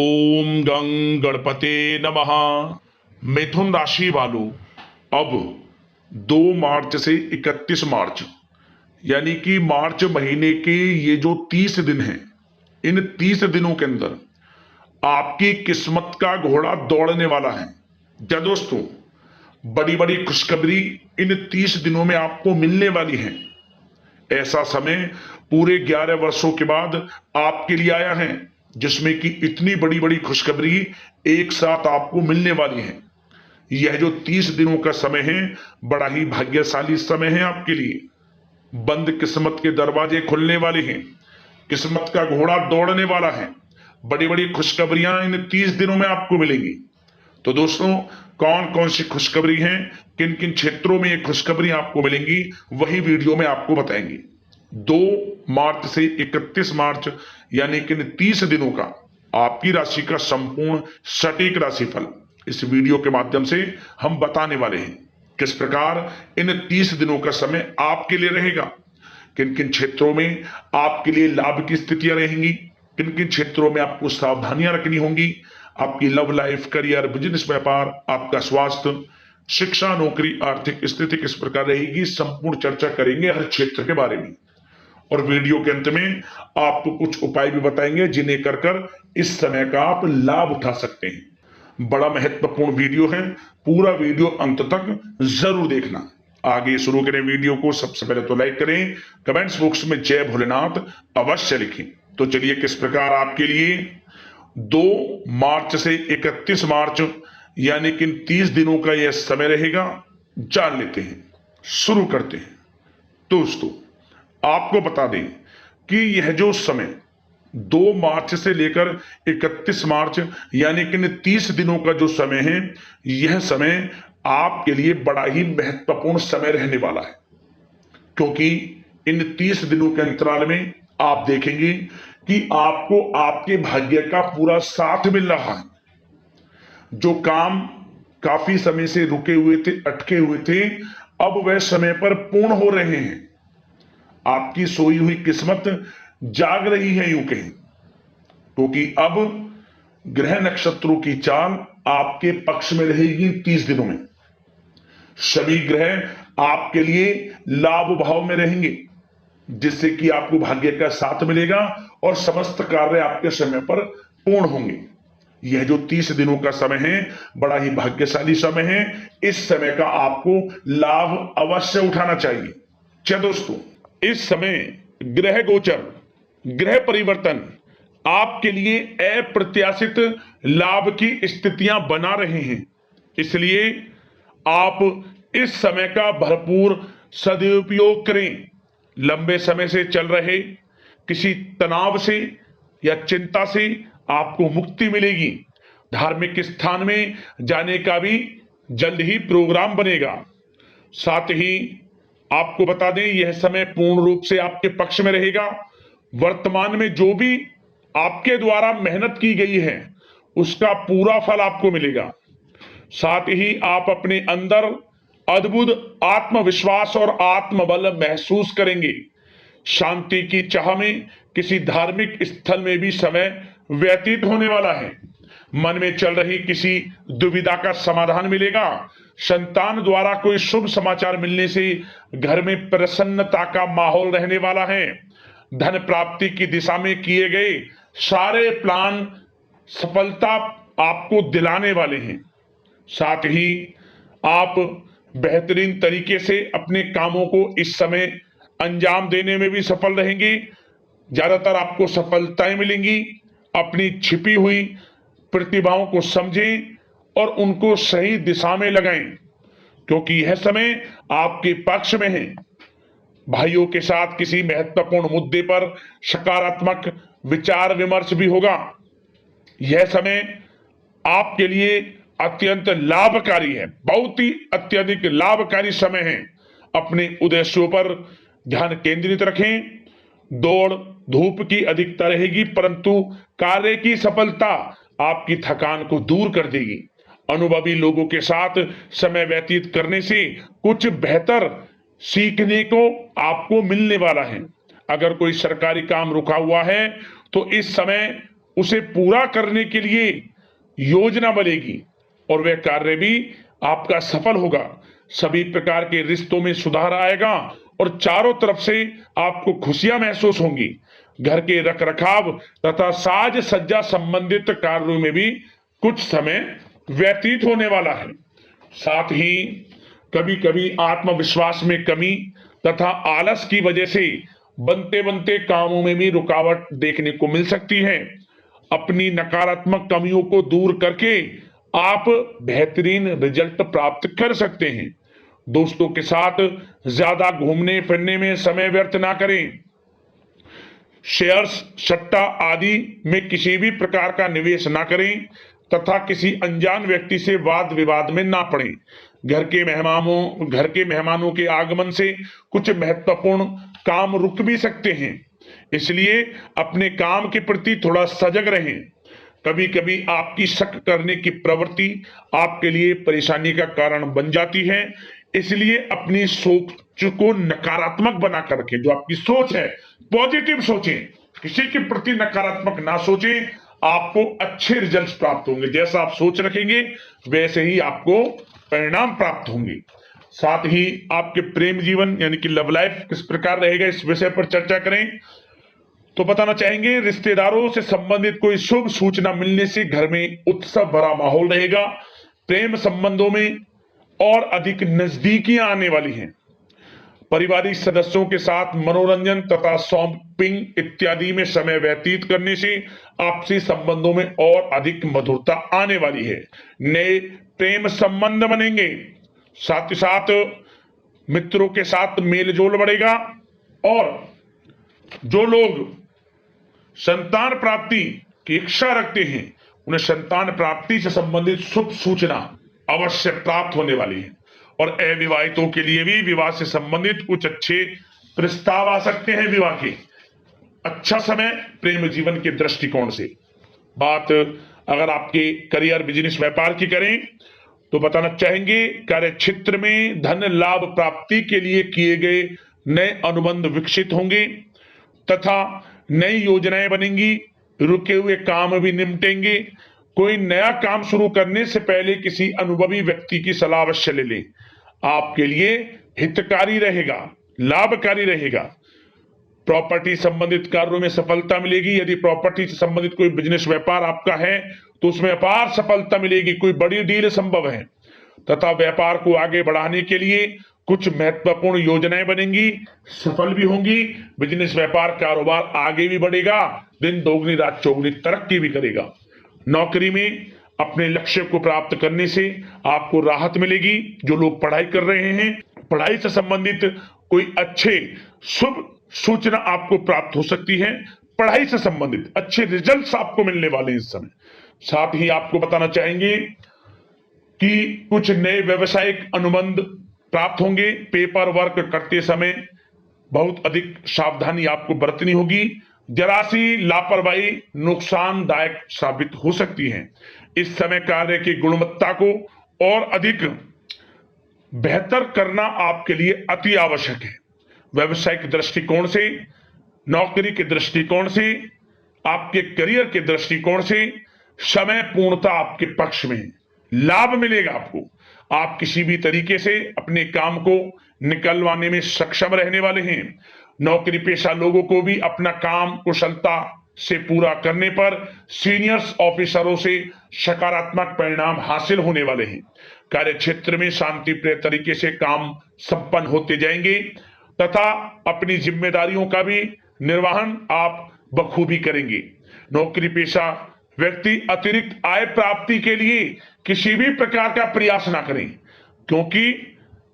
ओम गं गणपते नमः। मिथुन राशि वालों, अब 2 मार्च से 31 मार्च यानी कि मार्च महीने के ये जो 30 दिन हैं, इन 30 दिनों के अंदर आपकी किस्मत का घोड़ा दौड़ने वाला है। क्या दोस्तों, बड़ी बड़ी खुशखबरी इन 30 दिनों में आपको मिलने वाली है। ऐसा समय पूरे 11 वर्षों के बाद आपके लिए आया है जिसमें कि इतनी बड़ी बड़ी खुशखबरी एक साथ आपको मिलने वाली है। यह जो 30 दिनों का समय है, बड़ा ही भाग्यशाली समय है आपके लिए। बंद किस्मत के दरवाजे खुलने वाले हैं, किस्मत का घोड़ा दौड़ने वाला है। बड़ी बड़ी खुशखबरियां इन 30 दिनों में आपको मिलेंगी। तो दोस्तों, कौन कौन सी खुशखबरी हैं, किन किन क्षेत्रों में ये खुशखबरी आपको मिलेंगी, वही वीडियो में आपको बताएंगे। 2 मार्च से 31 मार्च यानी कि 30 दिनों का आपकी राशि का संपूर्ण सटीक राशिफल इस वीडियो के माध्यम से हम बताने वाले हैं। किस प्रकार इन 30 दिनों का समय आपके लिए रहेगा, किन किन क्षेत्रों में आपके लिए लाभ की स्थितियां रहेंगी, किन किन क्षेत्रों में आपको सावधानियां रखनी होंगी, आपकी लव लाइफ, करियर, बिजनेस, व्यापार, आपका स्वास्थ्य, शिक्षा, नौकरी, आर्थिक स्थिति किस प्रकार रहेगी, संपूर्ण चर्चा करेंगे हर क्षेत्र के बारे में। और वीडियो के अंत में आपको कुछ उपाय भी बताएंगे जिन्हें कर कर इस समय का आप लाभ उठा सकते हैं। बड़ा महत्वपूर्ण वीडियो है, पूरा वीडियो अंत तक जरूर देखना। आगे शुरू करें वीडियो को। सबसे पहले तो लाइक करें, कमेंट्स बॉक्स में जय भोलेनाथ अवश्य लिखें। तो चलिए, किस प्रकार आपके लिए 2 मार्च से 31 मार्च यानी कि 30 दिनों का यह समय रहेगा, जान लेते हैं। शुरू करते हैं। दोस्तों, आपको बता दें कि यह जो समय 2 मार्च से लेकर 31 मार्च यानी कि 30 दिनों का जो समय है, यह समय आपके लिए बड़ा ही महत्वपूर्ण समय रहने वाला है। क्योंकि इन 30 दिनों के अंतराल में आप देखेंगे कि आपको आपके भाग्य का पूरा साथ मिल रहा है। जो काम काफी समय से रुके हुए थे, अटके हुए थे, अब वह समय पर पूर्ण हो रहे हैं। आपकी सोई हुई किस्मत जाग रही है, यूं कहें, क्योंकि अब ग्रह नक्षत्रों की चाल आपके पक्ष में रहेगी। 30 दिनों में सभी ग्रह आपके लिए लाभ भाव में रहेंगे, जिससे कि आपको भाग्य का साथ मिलेगा और समस्त कार्य आपके समय पर पूर्ण होंगे। यह जो 30 दिनों का समय है, बड़ा ही भाग्यशाली समय है। इस समय का आपको लाभ अवश्य उठाना चाहिए। क्या दोस्तों, इस समय ग्रह गोचर, ग्रह परिवर्तन आपके लिए अप्रत्याशित लाभ की स्थितियां बना रहे हैं। इसलिए आप इस समय का भरपूर सदुपयोग करें। लंबे समय से चल रहे किसी तनाव से या चिंता से आपको मुक्ति मिलेगी। धार्मिक स्थान में जाने का भी जल्द ही प्रोग्राम बनेगा। साथ ही आपको बता दें, यह समय पूर्ण रूप से आपके पक्ष में रहेगा। वर्तमान में जो भी आपके द्वारा मेहनत की गई है, उसका पूरा फल आपको मिलेगा। साथ ही आप अपने अंदर अद्भुत आत्मविश्वास और आत्मबल महसूस करेंगे। शांति की चाह में किसी धार्मिक स्थल में भी समय व्यतीत होने वाला है। मन में चल रही किसी दुविधा का समाधान मिलेगा। संतान द्वारा कोई शुभ समाचार मिलने से घर में प्रसन्नता का माहौल रहने वाला है। धन प्राप्ति की दिशा में किए गए सारे प्लान सफलता आपको दिलाने वाले हैं। साथ ही आप बेहतरीन तरीके से अपने कामों को इस समय अंजाम देने में भी सफल रहेंगे। ज्यादातर आपको सफलताएं मिलेंगी। अपनी छिपी हुई प्रतिभाओं को समझें और उनको सही दिशा में लगाएं, क्योंकि यह समय आपके पक्ष में है। भाइयों के साथ किसी महत्वपूर्ण मुद्दे पर सकारात्मक विचार विमर्श भी होगा। यह समय आपके लिए अत्यंत लाभकारी है, बहुत ही अत्यधिक लाभकारी समय है। अपने उद्देश्यों पर ध्यान केंद्रित रखें। दौड़ धूप की अधिकता रहेगी, परंतु कार्य की सफलता आपकी थकान को दूर कर देगी। अनुभवी लोगों के साथ समय व्यतीत करने से कुछ बेहतर सीखने को आपको मिलने वाला है। अगर कोई सरकारी काम रुका हुआ है तो इस समय उसे पूरा करने के लिए योजना बनेगी और वह कार्य भी आपका सफल होगा। सभी प्रकार के रिश्तों में सुधार आएगा और चारों तरफ से आपको खुशियां महसूस होंगी। घर के रखरखाव तथा साज सज्जा संबंधित कार्यों में भी कुछ समय व्यतीत होने वाला है। साथ ही कभी कभी आत्मविश्वास में कमी तथा आलस की वजह से बनते बनते कामों में भी रुकावट देखने को मिल सकती है। अपनी नकारात्मक कमियों को दूर करके आप बेहतरीन रिजल्ट प्राप्त कर सकते हैं। दोस्तों के साथ ज्यादा घूमने फिरने में समय व्यर्थ ना करें। शेयर्स, सट्टा आदि में किसी भी प्रकार का निवेश ना करें तथा किसी अनजान व्यक्ति से वाद विवाद में ना पड़ें। घर के मेहमानों के आगमन से कुछ महत्वपूर्ण काम रुक भी सकते हैं, इसलिए अपने काम के प्रति थोड़ा सजग रहें। कभी कभी आपकी शक करने की प्रवृत्ति आपके लिए परेशानी का कारण बन जाती है, इसलिए अपनी सोच को नकारात्मक बनाकर रखें। जो आपकी सोच है पॉजिटिव सोचें, किसी के प्रति नकारात्मक ना सोचें। आपको अच्छे रिजल्ट्स प्राप्त होंगे। जैसा आप सोच रखेंगे वैसे ही आपको परिणाम प्राप्त होंगे। साथ ही आपके प्रेम जीवन यानी कि लव लाइफ किस प्रकार रहेगा, इस विषय पर चर्चा करें। तो बताना चाहेंगे, रिश्तेदारों से संबंधित कोई शुभ सूचना मिलने से घर में उत्सव भरा माहौल रहेगा। प्रेम संबंधों में और अधिक नजदीकियां आने वाली हैं। पारिवारिक सदस्यों के साथ मनोरंजन तथा शॉपिंग इत्यादि में समय व्यतीत करने से आपसी संबंधों में और अधिक मधुरता आने वाली है। नए प्रेम संबंध बनेंगे। साथ ही साथ मित्रों के साथ मेलजोल बढ़ेगा और जो लोग संतान प्राप्ति की इच्छा रखते हैं उन्हें संतान प्राप्ति से संबंधित शुभ सूचना अवश्य प्राप्त होने वाली है। और अविवाहितों के लिए भी विवाह से संबंधित कुछ अच्छे प्रस्ताव आ सकते हैं। विवाह के अच्छा समय प्रेम जीवन के दृष्टिकोण से। बात अगर आपके करियर, बिजनेस, व्यापार की करें तो बताना चाहेंगे, कार्य क्षेत्र में धन लाभ प्राप्ति के लिए किए गए नए अनुबंध विकसित होंगे तथा नई योजनाएं बनेंगी। रुके हुए काम भी निपटेंगे। कोई नया काम शुरू करने से पहले किसी अनुभवी व्यक्ति की सलाह अवश्य ले लें। आपके लिए हितकारी रहेगा, लाभकारी रहेगा। प्रॉपर्टी संबंधित कार्यों में सफलता मिलेगी। यदि प्रॉपर्टी से संबंधित कोई बिजनेस, व्यापार आपका है तो उसमें अपार सफलता मिलेगी। कोई बड़ी डील संभव है तथा व्यापार को आगे बढ़ाने के लिए कुछ महत्वपूर्ण योजनाएं बनेंगी, सफल भी होंगी। बिजनेस, व्यापार, कारोबार आगे भी बढ़ेगा। दिन दोगुनी रात चौगुनी तरक्की भी करेगा। नौकरी में अपने लक्ष्य को प्राप्त करने से आपको राहत मिलेगी। जो लोग पढ़ाई कर रहे हैं, पढ़ाई से संबंधित कोई अच्छे शुभ सूचना आपको प्राप्त हो सकती है। पढ़ाई से संबंधित अच्छे रिजल्ट्स आपको मिलने वाले हैं इस समय। साथ ही आपको बताना चाहेंगे कि कुछ नए व्यवसायिक अनुबंध प्राप्त होंगे। पेपर वर्क करते समय बहुत अधिक सावधानी आपको बरतनी होगी। जरा सी लापरवाही नुकसानदायक साबित हो सकती है। इस समय कार्य की गुणवत्ता को और अधिक बेहतर करना आपके लिए अति आवश्यक है। व्यवसायिक दृष्टिकोण से, नौकरी के दृष्टिकोण से, आपके करियर के दृष्टिकोण से समय पूर्णता आपके पक्ष में है। लाभ मिलेगा आपको। आप किसी भी तरीके से अपने काम को निकलवाने में सक्षम रहने वाले हैं। नौकरी पेशा लोगों को भी अपना काम कुशलता से पूरा करने पर सीनियर्स ऑफिसरों से सकारात्मक परिणाम हासिल होने वाले हैं। कार्य क्षेत्र में शांतिप्रिय तरीके से काम संपन्न होते जाएंगे तथा अपनी जिम्मेदारियों का भी निर्वहन आप बखूबी करेंगे। नौकरी पेशा व्यक्ति अतिरिक्त आय प्राप्ति के लिए किसी भी प्रकार का प्रयास ना करें, क्योंकि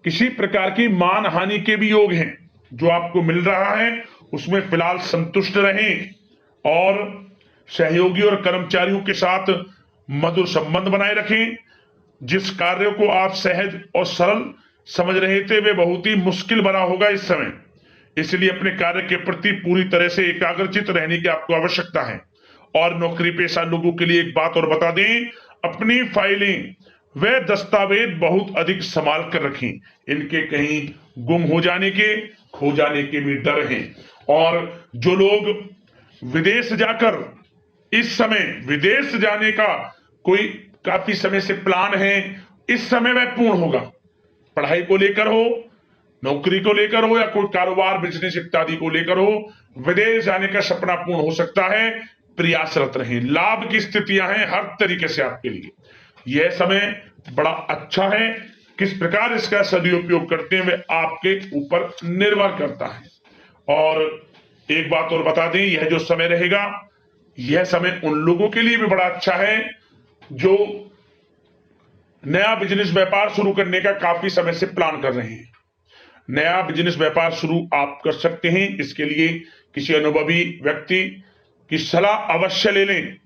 किसी प्रकार की मान हानि के भी योग हैं। जो आपको मिल रहा है उसमें फिलहाल संतुष्ट रहें और सहयोगी और कर्मचारियों के साथ मधुर संबंध बनाए रखें। जिस कार्य को आप सहज और सरल समझ रहे थे वे बहुत ही मुश्किल बना होगा इस समय, इसलिए अपने कार्य के प्रति पूरी तरह से एकाग्रचित रहने की आपको आवश्यकता है। और नौकरी पेशा लोगों के लिए एक बात और बता दें, अपनी फाइलें वे दस्तावेज बहुत अधिक संभाल कर रखें। इनके कहीं गुम हो जाने के, खो जाने के भी डर हैं। और जो लोग विदेश जाकर इस समय विदेश जाने का कोई काफी समय से प्लान है, इस समय वह पूर्ण होगा। पढ़ाई को लेकर हो, नौकरी को लेकर हो, या कोई कारोबार बिजनेस इत्यादि को लेकर हो, विदेश जाने का सपना पूर्ण हो सकता है। प्रयासरत रहें, लाभ की स्थितियां हैं हर तरीके से आपके लिए। यह समय बड़ा अच्छा है। किस प्रकार इसका सदुपयोग करते हैं वे आपके ऊपर निर्भर करता है। और एक बात और बता दें, यह जो समय रहेगा, यह समय उन लोगों के लिए भी बड़ा अच्छा है जो नया बिजनेस व्यापार शुरू करने का काफी समय से प्लान कर रहे हैं। नया बिजनेस व्यापार शुरू आप कर सकते हैं। इसके लिए किसी अनुभवी व्यक्ति की सलाह अवश्य ले लें,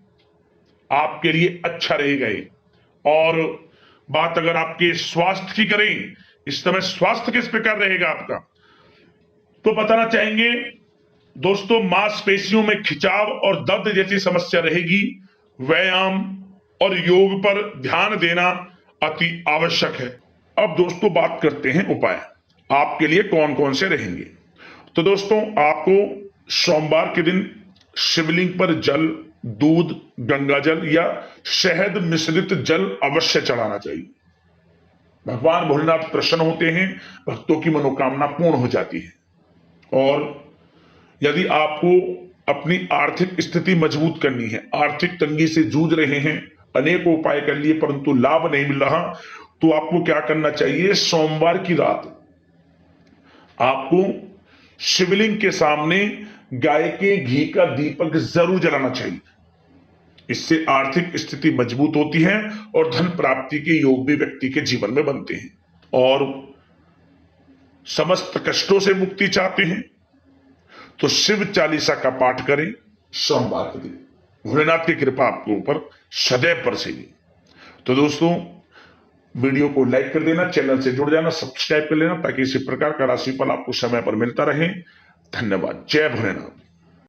आपके लिए अच्छा रहेगा ये। और बात अगर आपके स्वास्थ्य की करें, इस समय स्वास्थ्य किस प्रकार रहेगा आपका, तो बताना चाहेंगे दोस्तों, मांसपेशियों में खिंचाव और दर्द जैसी समस्या रहेगी। व्यायाम और योग पर ध्यान देना अति आवश्यक है। अब दोस्तों बात करते हैं उपाय आपके लिए कौन कौन से रहेंगे। तो दोस्तों, आपको सोमवार के दिन शिवलिंग पर जल, दूध, गंगा जल या शहद मिश्रित जल अवश्य चढ़ाना चाहिए। भगवान भोलेनाथ प्रसन्न होते हैं, भक्तों की मनोकामना पूर्ण हो जाती है। और यदि आपको अपनी आर्थिक स्थिति मजबूत करनी है, आर्थिक तंगी से जूझ रहे हैं, अनेक उपाय कर लिए परंतु लाभ नहीं मिल रहा, तो आपको क्या करना चाहिए, सोमवार की रात आपको शिवलिंग के सामने गाय के घी का दीपक जरूर जलाना चाहिए। इससे आर्थिक स्थिति मजबूत होती है और धन प्राप्ति के योग भी व्यक्ति के जीवन में बनते हैं। और समस्त कष्टों से मुक्ति चाहते हैं तो शिव चालीसा का पाठ करें सोमवार के दिन। भोलेनाथ की कृपा आपके ऊपर सदैव बरसेगी। तो दोस्तों, वीडियो को लाइक कर देना, चैनल से जुड़ जाना, सब्सक्राइब कर लेना, ताकि इसी प्रकार का राशिफल आपको समय पर मिलता रहे। धन्यवाद। जय भोलेनाथ।